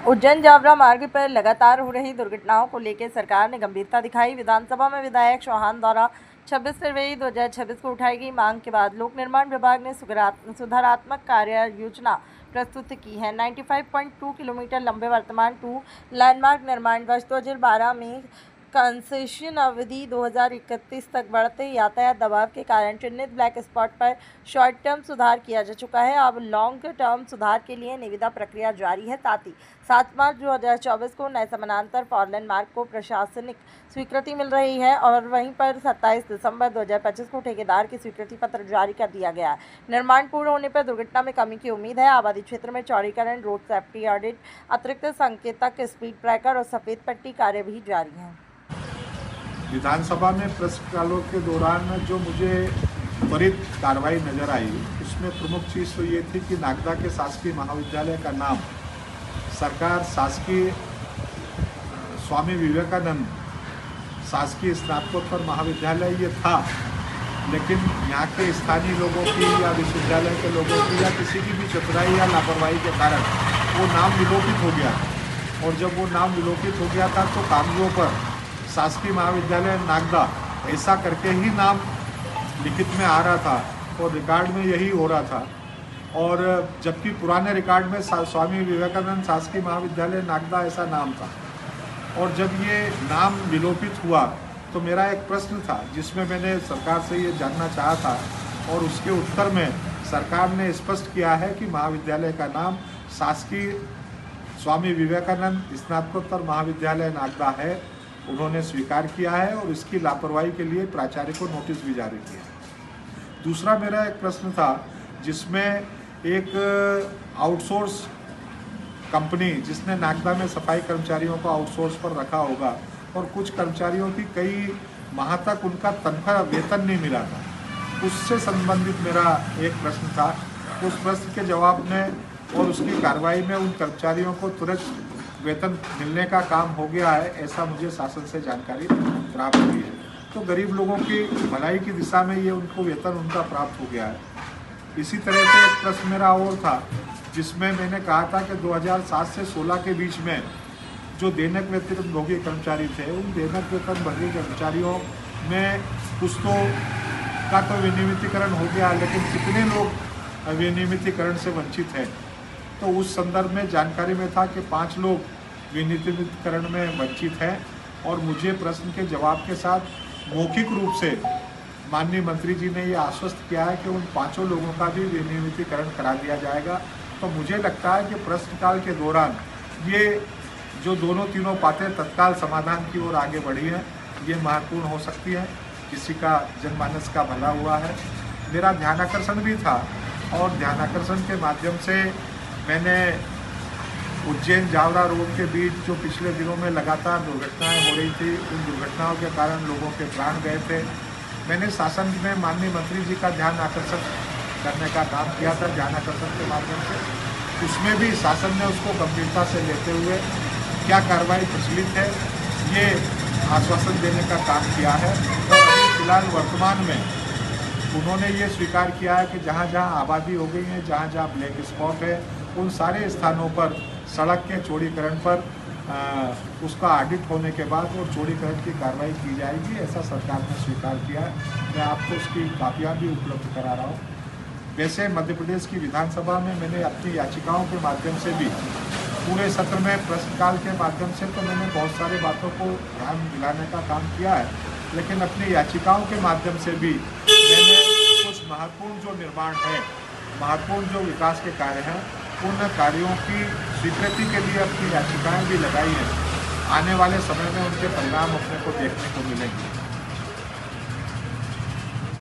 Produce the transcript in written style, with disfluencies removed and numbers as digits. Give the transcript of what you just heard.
उज्जैन जावरा मार्ग पर लगातार हो रही दुर्घटनाओं को लेकर सरकार ने गंभीरता दिखाई। विधानसभा में विधायक चौहान द्वारा 26 फरवरी 2026 को उठाई गई मांग के बाद लोक निर्माण विभाग ने सुधारात्मक कार्य योजना प्रस्तुत की है। 95.2 किलोमीटर लंबे वर्तमान 2 लैंडमार्क निर्माण वर्ष 2012 में कंसेशन अवधि 2031 तक बढ़ते यातायात दबाव के कारण चिन्हित ब्लैक स्पॉट पर शॉर्ट टर्म सुधार किया जा चुका है। अब लॉन्ग टर्म सुधार के लिए निविदा प्रक्रिया जारी है। साथ ही 7 मार्च 2024 को नए समानांतर 4 लेन मार्ग को प्रशासनिक स्वीकृति मिल रही है और वहीं पर 27 दिसंबर 2025 को ठेकेदार की स्वीकृति पत्र जारी कर दिया गया है। निर्माण पूर्ण होने पर दुर्घटना में कमी की उम्मीद है। आबादी क्षेत्र में चौड़ीकरण, रोड सेफ्टी ऑडिट, अतिरिक्त संकेतक, स्पीड ब्रेकर और सफेद पट्टी कार्य भी जारी हैं। विधानसभा में प्रश्नकालों के दौरान जो मुझे त्वरित कार्रवाई नजर आई, उसमें प्रमुख चीज़ तो ये थी कि नागदा के शासकीय महाविद्यालय का नाम सरकार शासकीय स्वामी विवेकानंद शासकीय स्नातकोत्तर महाविद्यालय ये था, लेकिन यहाँ के स्थानीय लोगों की या विश्वविद्यालय के लोगों की या किसी की भी चतुराई या लापरवाही के कारण वो नाम विलोपित हो गया। और जब वो नाम विलोपित हो गया था तो कागजों पर शासकीय महाविद्यालय नागदा ऐसा करके ही नाम लिखित में आ रहा था और रिकॉर्ड में यही हो रहा था। और जबकि पुराने रिकॉर्ड में स्वामी विवेकानंद शासकीय महाविद्यालय नागदा ऐसा नाम था। और जब ये नाम विलोपित हुआ तो मेरा एक प्रश्न था जिसमें मैंने सरकार से ये जानना चाहा था और उसके उत्तर में सरकार ने स्पष्ट किया है कि महाविद्यालय का नाम शासकीय स्वामी विवेकानंद स्नातकोत्तर महाविद्यालय नागदा है। उन्होंने स्वीकार किया है और इसकी लापरवाही के लिए प्राचार्य को नोटिस भी जारी किया। दूसरा मेरा एक प्रश्न था जिसमें एक आउटसोर्स कंपनी जिसने नागदा में सफाई कर्मचारियों को आउटसोर्स पर रखा होगा और कुछ कर्मचारियों की कई माह तक उनका तनख्वाह वेतन नहीं मिला था, उससे संबंधित मेरा एक प्रश्न था। उस प्रश्न के जवाब में और उसकी कार्रवाई में उन कर्मचारियों को तुरंत वेतन मिलने का काम हो गया है, ऐसा मुझे शासन से जानकारी प्राप्त हुई है। तो गरीब लोगों की भलाई की दिशा में ये उनको वेतन उनका प्राप्त हो गया है। इसी तरह से एक प्रश्न मेरा और था जिसमें मैंने कहा था कि 2007 से 16 के बीच में जो दैनिक वेतन भोगी कर्मचारी थे, उन दैनिक वेतन भोगी कर्मचारियों में कुछ का तो विनियमितीकरण हो गया, लेकिन कितने लोग विनियमितीकरण से वंचित हैं। तो उस संदर्भ में जानकारी में था कि 5 लोग विनियमितीकरण में वंचित हैं और मुझे प्रश्न के जवाब के साथ मौखिक रूप से माननीय मंत्री जी ने ये आश्वस्त किया है कि उन 5 लोगों का भी विनियमितीकरण करा दिया जाएगा। तो मुझे लगता है कि प्रश्नकाल के दौरान ये जो तीनों बातें तत्काल समाधान की ओर आगे बढ़ी हैं, ये महत्वपूर्ण हो सकती है। किसी का जनमानस का भला हुआ है। मेरा ध्यानाकर्षण भी था और ध्यानाकर्षण के माध्यम से मैंने उज्जैन जावरा रोड के बीच जो पिछले दिनों में लगातार दुर्घटनाएं हो रही थी, उन दुर्घटनाओं के कारण लोगों के प्राण गए थे, मैंने शासन में माननीय मंत्री जी का ध्यान आकर्षण करने का काम किया था ध्यानाकर्षण के माध्यम से। उसमें भी शासन ने उसको गंभीरता से लेते हुए क्या कार्रवाई प्रचलित है ये आश्वासन देने का काम किया है। और अभी फिलहाल वर्तमान में उन्होंने ये स्वीकार किया है कि जहाँ जहाँ आबादी हो गई है, जहाँ जहाँ ब्लैक स्पॉट है, उन सारे स्थानों पर सड़क के चौड़ीकरण पर उसका ऑडिट होने के बाद वो चौड़ीकरण की कार्रवाई की जाएगी, ऐसा सरकार ने स्वीकार किया है। मैं आपको उसकी कापियाँ भी उपलब्ध करा रहा हूँ। वैसे मध्य प्रदेश की विधानसभा में मैंने अपनी याचिकाओं के माध्यम से भी पूरे सत्र में प्रश्नकाल के माध्यम से तो मैंने बहुत सारी बातों को ध्यान दिलाने का काम किया है, लेकिन अपनी याचिकाओं के माध्यम से भी मैंने कुछ महत्वपूर्ण जो निर्माण है, महत्वपूर्ण जो विकास के कार्य हैं, उन कार्यों की स्वीकृति के लिए अपनी याचिकाएं भी लगाई हैं। आने वाले समय में उनके परिणाम अपने को देखने को मिलेंगे।